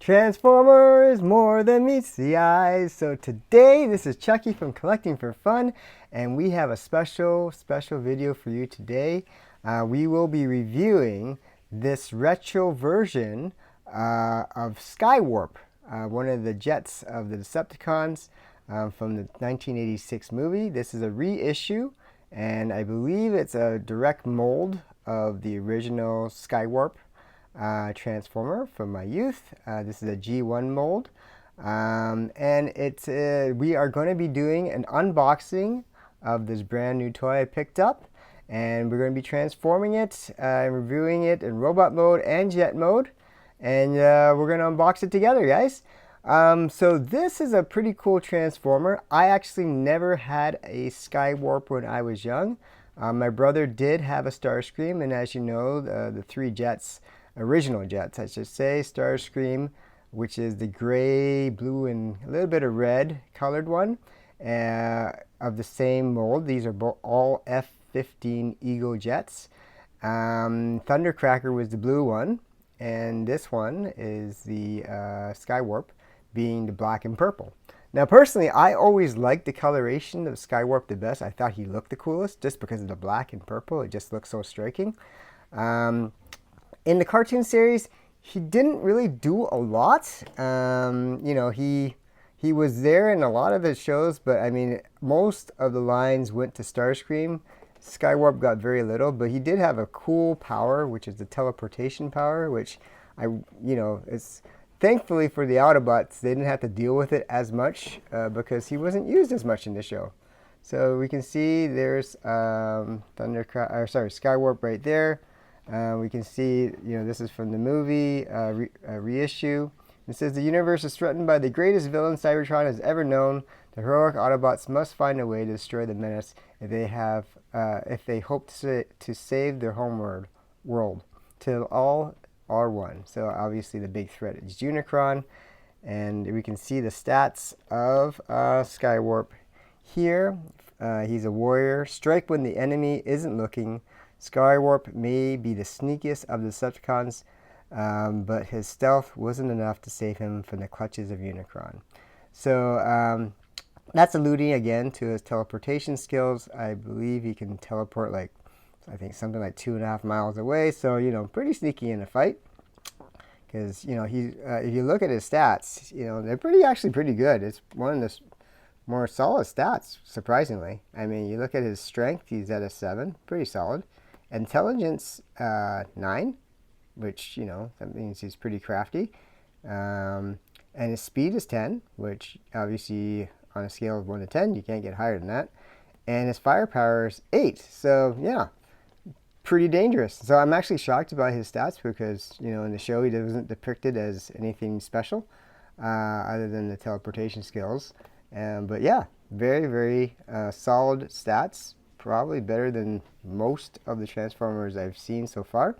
Transformer is more than meets the eyes. So today, this is Chucky from Collecting for Fun, and we have a special video for you today. We will be reviewing this retro version of Skywarp, one of the jets of the Decepticons from the 1986 movie. This is a reissue, and I believe it's a direct mold of the original Skywarp Transformer from my youth. This is a G1 mold, and we are going to be doing an unboxing of this brand new toy I picked up, and we're going to be transforming it and reviewing it in robot mode and jet mode, and we're going to unbox it together, guys. So this is a pretty cool Transformer. I actually never had a Skywarp when I was young. My brother did have a Starscream, and as you know, the three jets, original jets I should say, Starscream, which is the gray, blue, and a little bit of red colored one, of the same mold. These are all F-15 Eagle jets. Thundercracker was the blue one, and this one is the Skywarp, being the black and purple. Now personally, I always liked the coloration of Skywarp the best. I thought he looked the coolest just because of the black and purple. It just looks so striking. In the cartoon series, he didn't really do a lot. You know, he was there in a lot of his shows, but I mean, most of the lines went to Starscream. Skywarp got very little, but he did have a cool power, which is the teleportation power, which it's thankfully for the Autobots, they didn't have to deal with it as much because he wasn't used as much in the show. So we can see there's Skywarp right there. We can see, this is from the movie reissue. It says the universe is threatened by the greatest villain Cybertron has ever known. The heroic Autobots must find a way to destroy the menace if they hope to save their home world till all are one. So obviously the big threat is Unicron, and we can see the stats of Skywarp here. He's a warrior. Strike when the enemy isn't looking. Skywarp may be the sneakiest of the Decepticons, but his stealth wasn't enough to save him from the clutches of Unicron. So that's alluding again to his teleportation skills. I believe he can teleport I think something like 2.5 miles away. So pretty sneaky in a fight. Because if you look at his stats, they're actually pretty good. It's one of the more solid stats, surprisingly. I mean, you look at his strength; he's at a 7, pretty solid. Intelligence 9, which that means he's pretty crafty, and his speed is 10, which obviously on a scale of 1 to 10 you can't get higher than that, and his firepower is 8. So yeah, pretty dangerous. So I'm actually shocked by his stats because in the show he wasn't depicted as anything special other than the teleportation skills, but yeah, very solid stats. Probably better than most of the Transformers I've seen so far.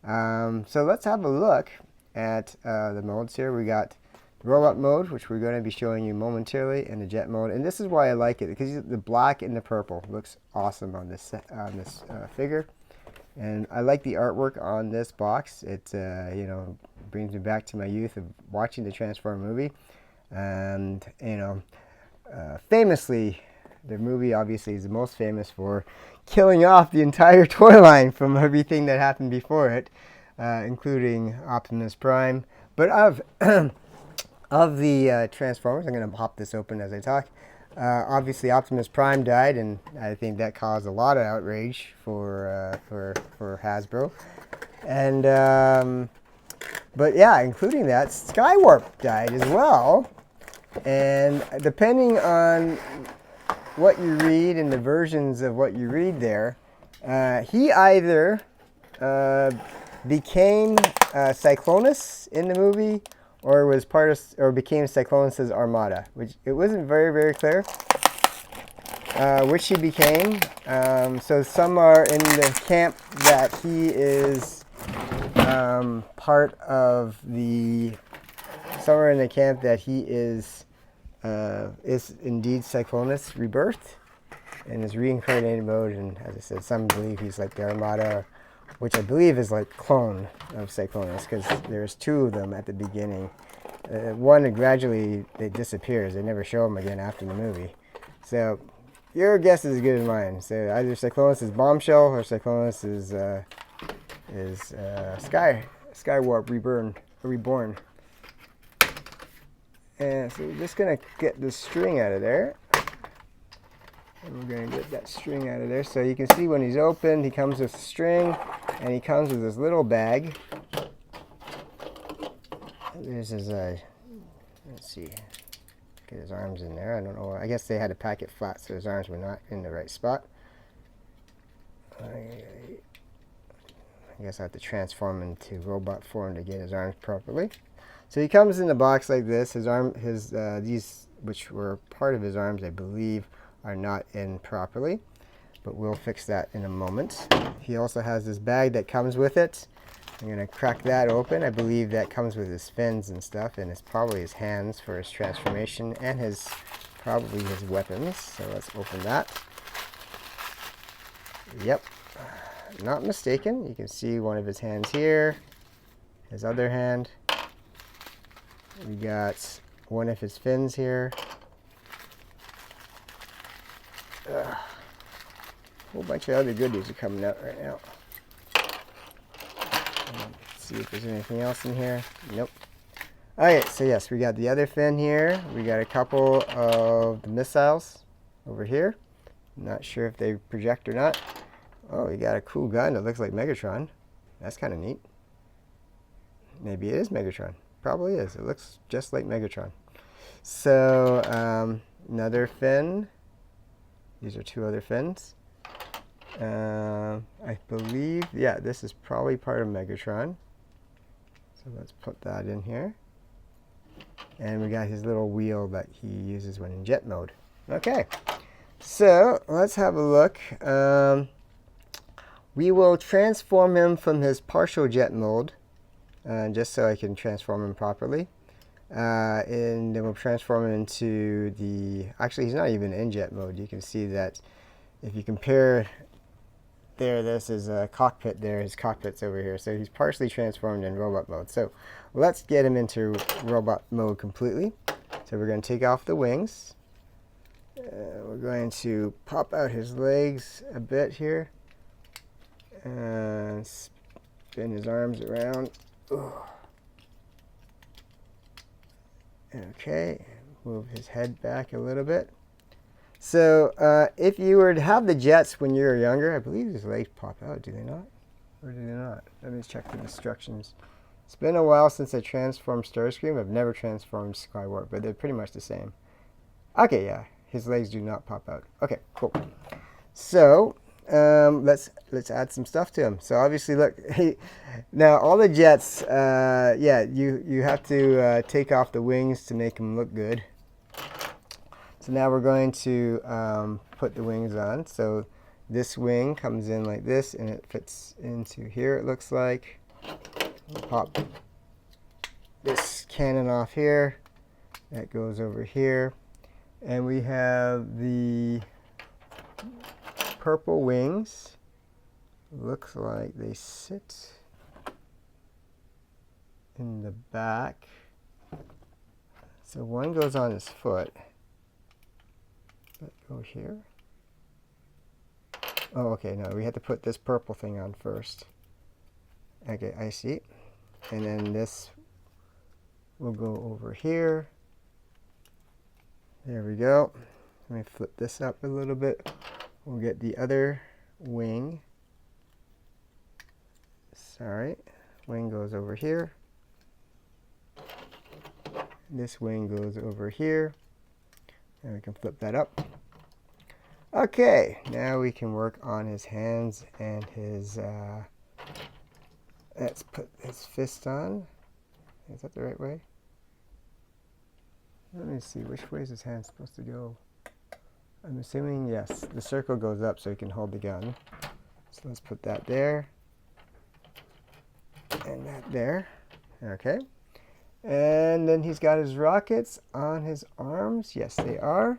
So let's have a look at the modes here. We got robot mode, which we're going to be showing you momentarily, and the jet mode. And this is why I like it, because the black and the purple looks awesome on this figure. And I like the artwork on this box. It brings me back to my youth of watching the Transformer movie. And famously, the movie obviously is the most famous for killing off the entire toy line from everything that happened before it, including Optimus Prime. But of the Transformers, I'm going to pop this open as I talk. Obviously, Optimus Prime died, and I think that caused a lot of outrage for Hasbro. And but yeah, including that, Skywarp died as well. And depending on what you read and the versions of what you read there, he either became Cyclonus in the movie, or was became Cyclonus's armada, which it wasn't very clear which he became. So some are in the camp that he is part of the. Some are in the camp that he is indeed Cyclonus rebirthed in his reincarnated mode, and as I said, some believe he's like the Armada which I believe is like clone of Cyclonus, because there's two of them at the beginning. One gradually it disappears. They never show him again after the movie. So your guess is as good as mine. So either Cyclonus is Bombshell or Cyclonus is Skywarp reborn. And so we're just gonna get the string out of there. And we're going to get that string out of there. So you can see when he's opened, he comes with a string, and he comes with this little bag. There's his, let's see, get his arms in there. I don't know, I guess they had to pack it flat so his arms were not in the right spot. I guess I have to transform him into robot form to get his arms properly. So he comes in a box like this. These, which were part of his arms, I believe, are not in properly, but we'll fix that in a moment. He also has this bag that comes with it. I'm going to crack that open. I believe that comes with his fins and stuff, and it's probably his hands for his transformation and probably his weapons. So let's open that. Yep, not mistaken. You can see one of his hands here, his other hand. We got one of his fins here. A whole bunch of other goodies are coming out right now. Let's see if there's anything else in here. Nope. Alright, so yes, we got the other fin here. We got a couple of the missiles over here. Not sure if they project or not. Oh, we got a cool gun that looks like Megatron. That's kind of neat. Maybe it is Megatron. Probably is. It looks just like Megatron. So, another fin. These are two other fins. I believe, yeah, this is probably part of Megatron. So let's put that in here. And we got his little wheel that he uses when in jet mode. Okay, so let's have a look. We will transform him from his partial jet mode, just so I can transform him properly. And then we'll transform him into the, actually he's not even in jet mode. You can see that if you compare there, this is a cockpit there, his cockpit's over here. So he's partially transformed in robot mode. So let's get him into robot mode completely. So we're going to take off the wings. We're going to pop out his legs a bit here. And spin his arms around. Ooh. Okay, move his head back a little bit. So if you were to have the jets when you were younger, I believe his legs pop out, do they not? Or do they not? Let me check the instructions. It's been a while since I transformed Starscream. I've never transformed Skywarp, but they're pretty much the same. Okay, yeah, his legs do not pop out. Okay, cool. So let's add some stuff to him. So obviously, look, now all the jets, yeah, you have to take off the wings to make them look good. So now we're going to put the wings on. So this wing comes in like this, and it fits into here, it looks like. We'll pop this cannon off here. That goes over here. And we have the purple wings. Looks like they sit in the back. So one goes on his foot. Let's go here. Oh, okay, no, we had to put this purple thing on first. Okay, I see. And then this will go over here. There we go. Let me flip this up a little bit. We'll get the other wing. Sorry, wing goes over here. This wing goes over here. And we can flip that up. Okay, now we can work on his hands and his, let's put his fist on. Is that the right way? Let me see, which way is his hand supposed to go? I'm assuming, yes, the circle goes up so he can hold the gun. So let's put that there. And that there. Okay. And then he's got his rockets on his arms. Yes, they are.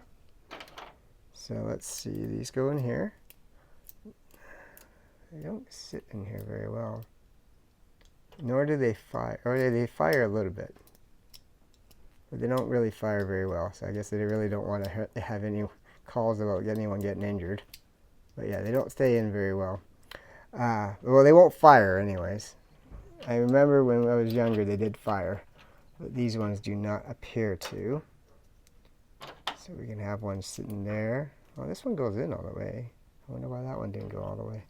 So let's see, these go in here. They don't sit in here very well. Nor do they fire, or they fire a little bit. But they don't really fire very well, so I guess they really don't want to have any calls about anyone getting injured. But yeah, they don't stay in very well. Well, they won't fire anyways. I remember when I was younger they did fire, but these ones do not appear to. So we can have one sitting there. Oh, this one goes in all the way. I wonder why that one didn't go all the way.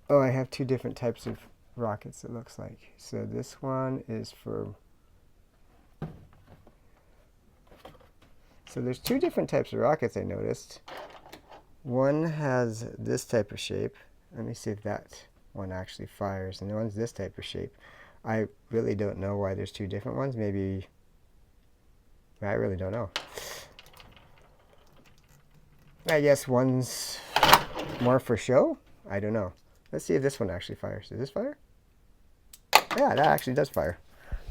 Oh, I have two different types of rockets, it looks like. So this one is for... So there's two different types of rockets I noticed. One has this type of shape. Let me see if that one actually fires. And the one's this type of shape. I really don't know why there's two different ones. Maybe... I really don't know. I guess one's more for show? I don't know. Let's see if this one actually fires. Does this fire? Yeah, that actually does fire.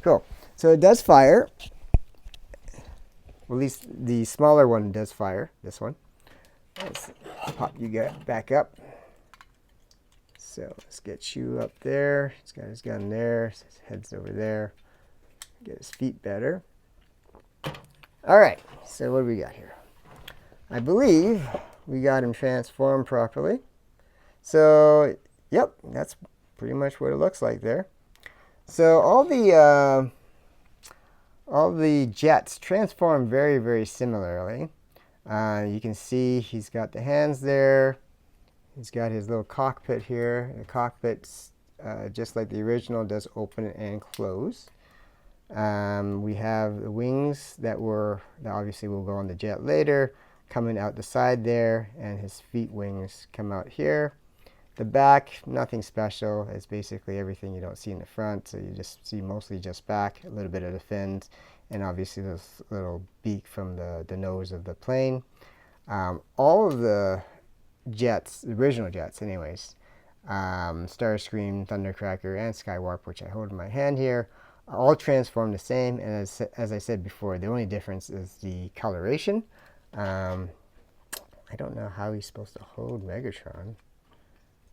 Cool. So it does fire. Well, at least the smaller one does fire. This one. Let's pop you back up. So let's get you up there. He's got his gun there. His head's over there. Get his feet better. All right. So what do we got here? I believe we got him transformed properly. So, yep, that's pretty much what it looks like there. So all the jets transform very, very similarly. You can see he's got the hands there. He's got his little cockpit here. The cockpit's just like the original, does open and close. We have the wings that obviously will go on the jet later, coming out the side there, and his feet wings come out here. The back, nothing special. It's basically everything you don't see in the front, so you just see mostly just back, a little bit of the fins, and obviously this little beak from the nose of the plane. All of the jets, the original jets anyways, Starscream, Thundercracker, and Skywarp, which I hold in my hand here, are all transformed the same, and as I said before, the only difference is the coloration. I don't know how he's supposed to hold Megatron.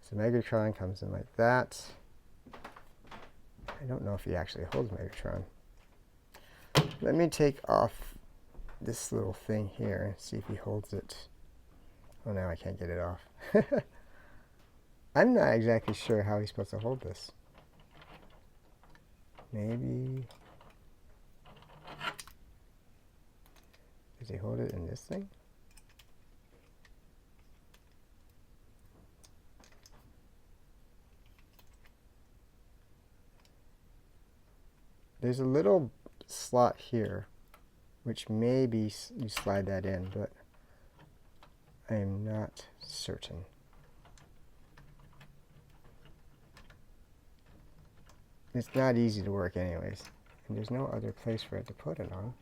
So Megatron comes in like that. I don't know if he actually holds Megatron. Let me take off this little thing here and see if he holds it. Oh, now I can't get it off. I'm not exactly sure how he's supposed to hold this. Maybe... Does he hold it in this thing? There's a little slot here, which maybe you slide that in, but I am not certain. It's not easy to work anyways, and there's no other place for it to put it on.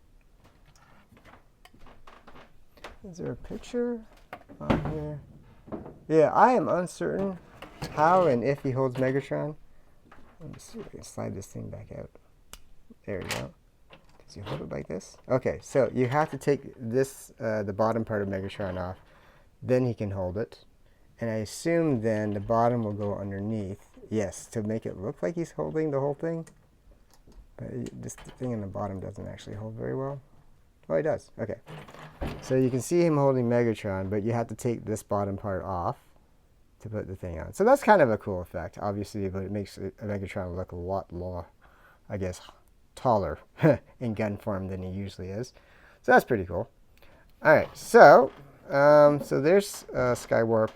Is there a picture on here? Yeah, I am uncertain how and if he holds Megatron. Let me see if I can slide this thing back out. There you go. Does he hold it like this? Okay, so you have to take this, the bottom part of Megatron off. Then he can hold it. And I assume then the bottom will go underneath. Yes, to make it look like he's holding the whole thing. But this thing in the bottom doesn't actually hold very well. Oh, he does. Okay. So you can see him holding Megatron, but you have to take this bottom part off to put the thing on. So that's kind of a cool effect, obviously, but it makes Megatron look a lot more, I guess, taller in gun form than he usually is. So that's pretty cool. All right, so there's Skywarp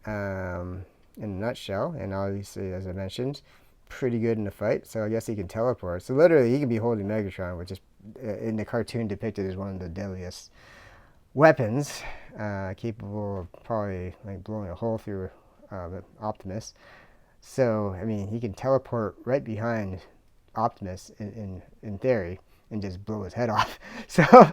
in a nutshell, and obviously, as I mentioned, pretty good in the fight. So I guess he can teleport. So literally, he can be holding Megatron, which is in the cartoon depicted as one of the deadliest weapons, capable of probably like blowing a hole through Optimus. So I mean, he can teleport right behind Optimus in theory and just blow his head off. So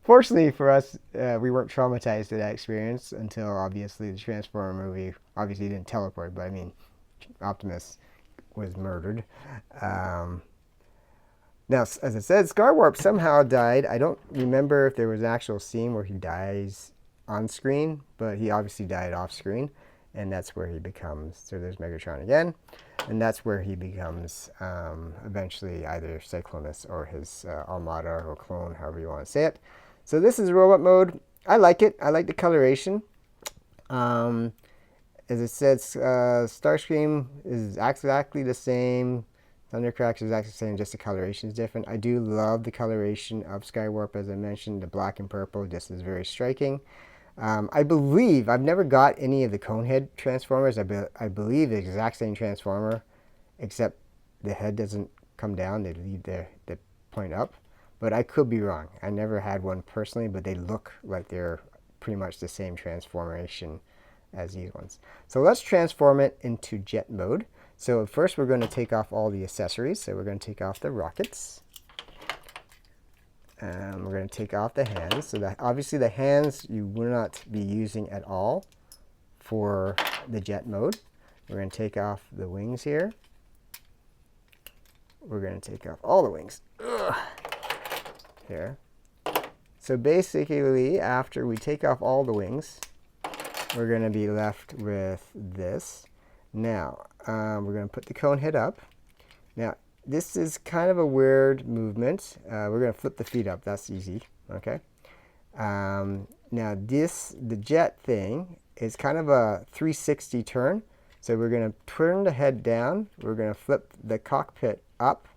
fortunately for us, we weren't traumatized at that experience until obviously the Transformer movie. Obviously he didn't teleport, but I mean Optimus was murdered. Now, as I said, Skywarp somehow died. I don't remember if there was an actual scene where he dies on screen, but he obviously died off screen. and that's where he becomes, so there's Megatron again, and that's where he becomes eventually either Cyclonus or his Armada or clone, however you want to say it. So this is robot mode. I like it. I like the coloration. As it said, Starscream is exactly the same. Thundercrack is exactly the same, just the coloration is different. I do love the coloration of Skywarp, as I mentioned. The black and purple just is very striking. I believe, I've never got any of the Conehead Transformers. I believe the exact same Transformer, except the head doesn't come down. They leave the point up. But I could be wrong. I never had one personally, but they look like they're pretty much the same transformation as these ones. So let's transform it into jet mode. So first we're going to take off all the accessories. So we're going to take off the rockets. We're going to take off the hands. So that obviously the hands you will not be using at all for the jet mode. We're going to take off the wings here. We're going to take off all the wings. Ugh. Here. So basically, after we take off all the wings, we're going to be left with this. Now, we're going to put the cone head up. Now, this is kind of a weird movement. We're going to flip the feet up. That's easy. Okay. Now, the jet thing is kind of a 360 turn. So we're going to turn the head down. We're going to flip the cockpit up.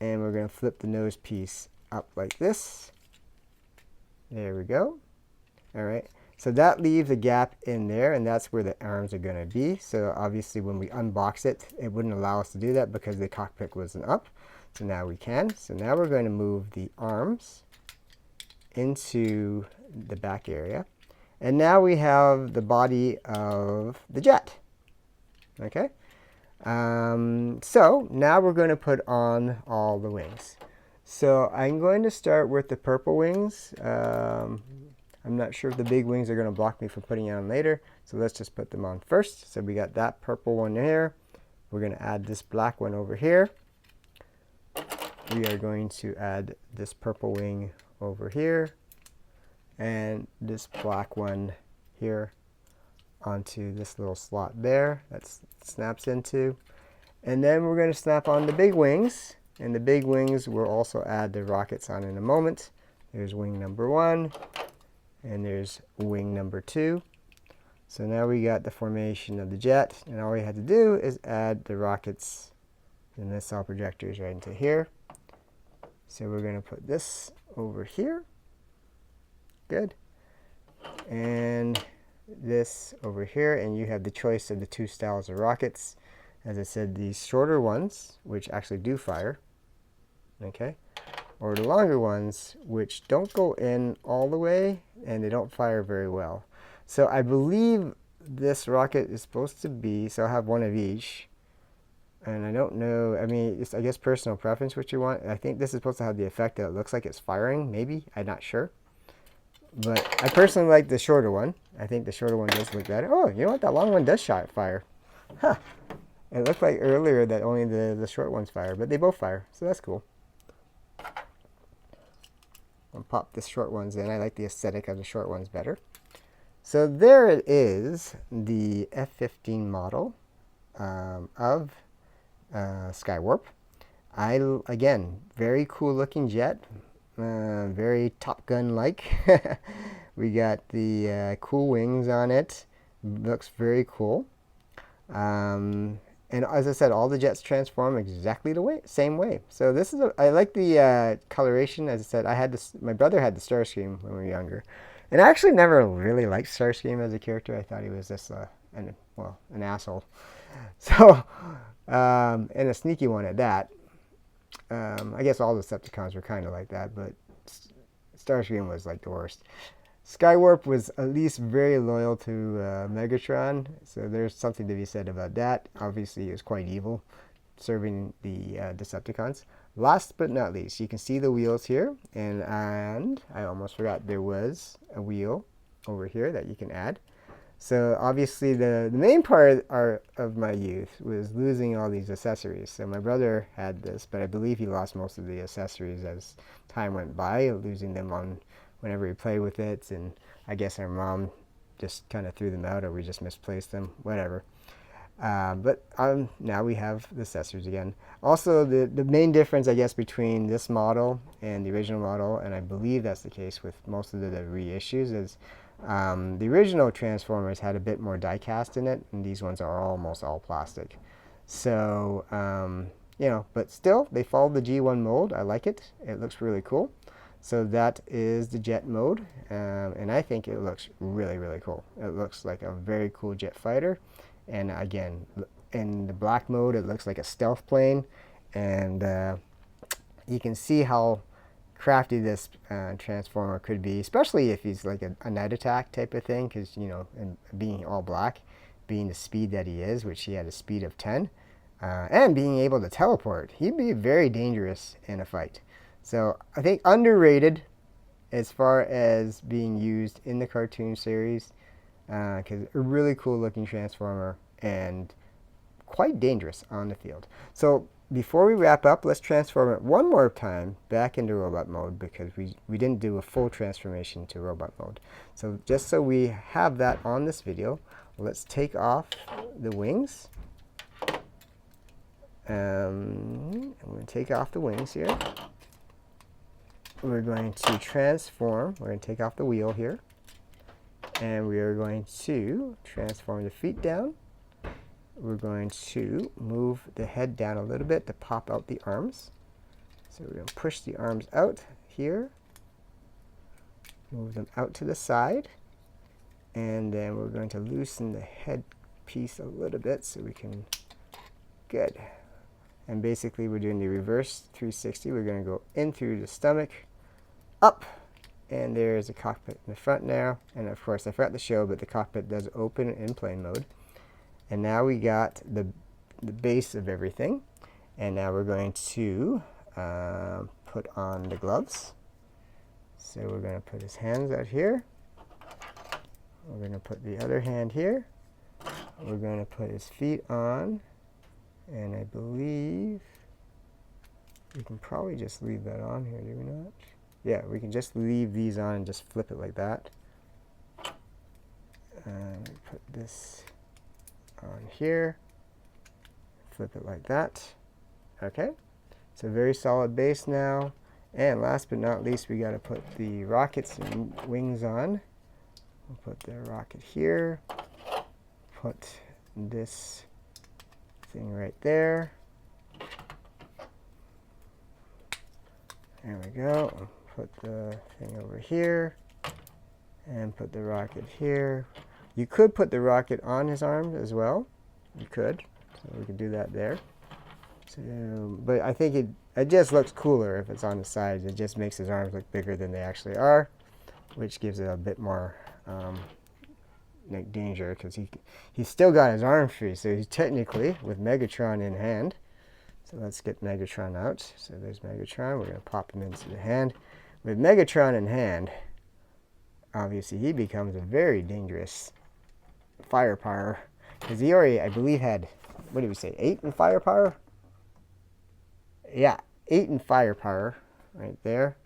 And we're going to flip the nose piece up like this. There we go. All right. So that leaves a gap in there, and that's where the arms are going to be. So obviously when we unbox it, it wouldn't allow us to do that because the cockpit wasn't up. So now we can. So now we're going to move the arms into the back area. And now we have the body of the jet. Okay. So now we're going to put on all the wings. So I'm going to start with the purple wings. I'm not sure if the big wings are going to block me from putting it on later. So let's just put them on first. So we got that purple one here. We're going to add this black one over here. We are going to add this purple wing over here. And this black one here onto this little slot there that snaps into. And then we're going to snap on the big wings. And the big wings we'll also add the rockets on in a moment. There's wing number 1. And there's wing number 2. So now we got the formation of the jet. And all we had to do is add the rockets and the missile projectors right into here. So we're going to put this over here. Good. And this over here, and you have the choice of the 2 styles of rockets. As I said, these shorter ones, which actually do fire, okay, or the longer ones, which don't go in all the way, and they don't fire very well. So I believe this rocket is supposed to be, so I have one of each, and I don't know, I mean, it's, I guess, personal preference what you want. I think this is supposed to have the effect that it looks like it's firing, maybe, I'm not sure. But I personally like the shorter one. I think the shorter one does look better. Oh, you know what? That long one does fire. Huh. It looked like earlier that only the short ones fire, but they both fire. So that's cool. I'll pop the short ones in. I like the aesthetic of the short ones better. So there it is, the F-15 model of Skywarp. Again, very cool looking jet. Very Top Gun-like. We got the cool wings on it. Looks very cool. And as I said, all the jets transform exactly the same way. So this is I like the coloration. As I said, I had this. My brother had the Starscream when we were younger, and I actually never really liked Starscream as a character. I thought he was just an asshole. So and a sneaky one at that. I guess all the Decepticons were kind of like that, but Starscream was like the worst. Skywarp was at least very loyal to Megatron, so there's something to be said about that. Obviously, he was quite evil, serving the Decepticons. Last but not least, you can see the wheels here, and I almost forgot there was a wheel over here that you can add. So obviously the main part of my youth was losing all these accessories. So my brother had this, but I believe he lost most of the accessories as time went by, losing them on whenever he played with it. And I guess our mom just kind of threw them out, or we just misplaced them, whatever. But now we have the accessories again. Also, the main difference, I guess, between this model and the original model, and I believe that's the case with most of the reissues, is the original Transformers had a bit more die-cast in it, and these ones are almost all plastic. So, you know, but still, they follow the G1 mold. I like it. It looks really cool. So that is the jet mode, and I think it looks really, really cool. It looks like a very cool jet fighter. And again, in the black mode, it looks like a stealth plane, and you can see how crafty this Transformer could be, especially if he's like a night attack type of thing, because, you know, and being all black, being the speed that he is, which he had a speed of 10, and being able to teleport, he'd be very dangerous in a fight. So I think underrated as far as being used in the cartoon series, because a really cool looking Transformer and quite dangerous on the field. So before we wrap up, let's transform it one more time back into robot mode, because we didn't do a full transformation to robot mode. So just so we have that on this video, let's take off the wings. I'm going to take off the wings here. We're going to transform. We're going to take off the wheel here. And we are going to transform the feet down. We're going to move the head down a little bit to pop out the arms. So we're going to push the arms out here. Move them out to the side. And then we're going to loosen the head piece a little bit so we can... Good. And basically we're doing the reverse 360. We're going to go in through the stomach, up, and there's a cockpit in the front now. And of course, I forgot to show, but the cockpit does open in plane mode. And now we got the base of everything. And now we're going to put on the gloves. So we're going to put his hands out here. We're going to put the other hand here. We're going to put his feet on. And I believe we can probably just leave that on here, do we not? Yeah, we can just leave these on and just flip it like that. And put this on here, flip it like that. Okay, so very solid base now. And last but not least, we got to put the rockets and wings on. We'll put the rocket here, put this thing right there. There we go. Put the thing over here and put the rocket here. You could put the rocket on his arm as well. You could. So we could do that there. So, but I think it just looks cooler if it's on the sides. It just makes his arms look bigger than they actually are, which gives it a bit more like danger, because he's still got his arms free, so he's technically with Megatron in hand. So let's get Megatron out. So there's Megatron. We're going to pop him into the hand. With Megatron in hand, obviously he becomes a very dangerous firepower, because he already, I believe, had, what did we say, 8 in firepower? Yeah, 8 in firepower right there.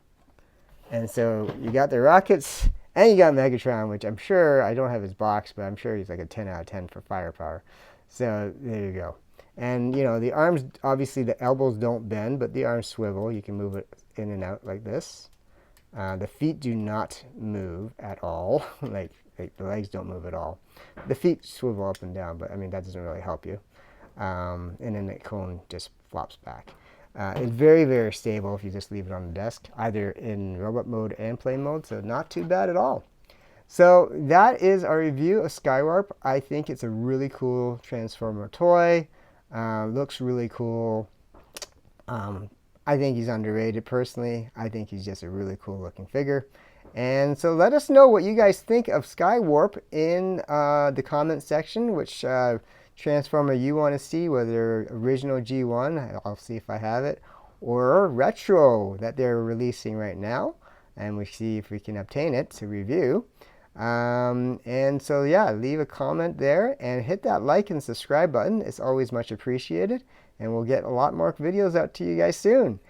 And so you got the rockets, and you got Megatron, which I'm sure, I don't have his box, but I'm sure he's like a 10 out of 10 for firepower. So there you go. And, you know, the arms, obviously the elbows don't bend, but the arms swivel. You can move it in and out like this. The feet do not move at all. like the legs don't move at all. The feet swivel up and down, but I mean, that doesn't really help you. And then the cone just flops back. It's very, very stable if you just leave it on the desk, either in robot mode and plane mode, so not too bad at all. So that is our review of Skywarp. I think it's a really cool Transformer toy. Looks really cool. I think he's underrated personally. I think he's just a really cool looking figure. And so let us know what you guys think of Skywarp in the comment section, which Transformer you want to see, whether original G1, I'll see if I have it, or retro that they're releasing right now, and we see if we can obtain it to review. And so yeah, leave a comment there and hit that like and subscribe button. It's always much appreciated, and we'll get a lot more videos out to you guys soon.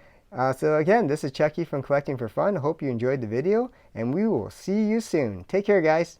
So again, this is Chucky from Collecting for Fun. Hope you enjoyed the video, and we will see you soon. Take care, guys.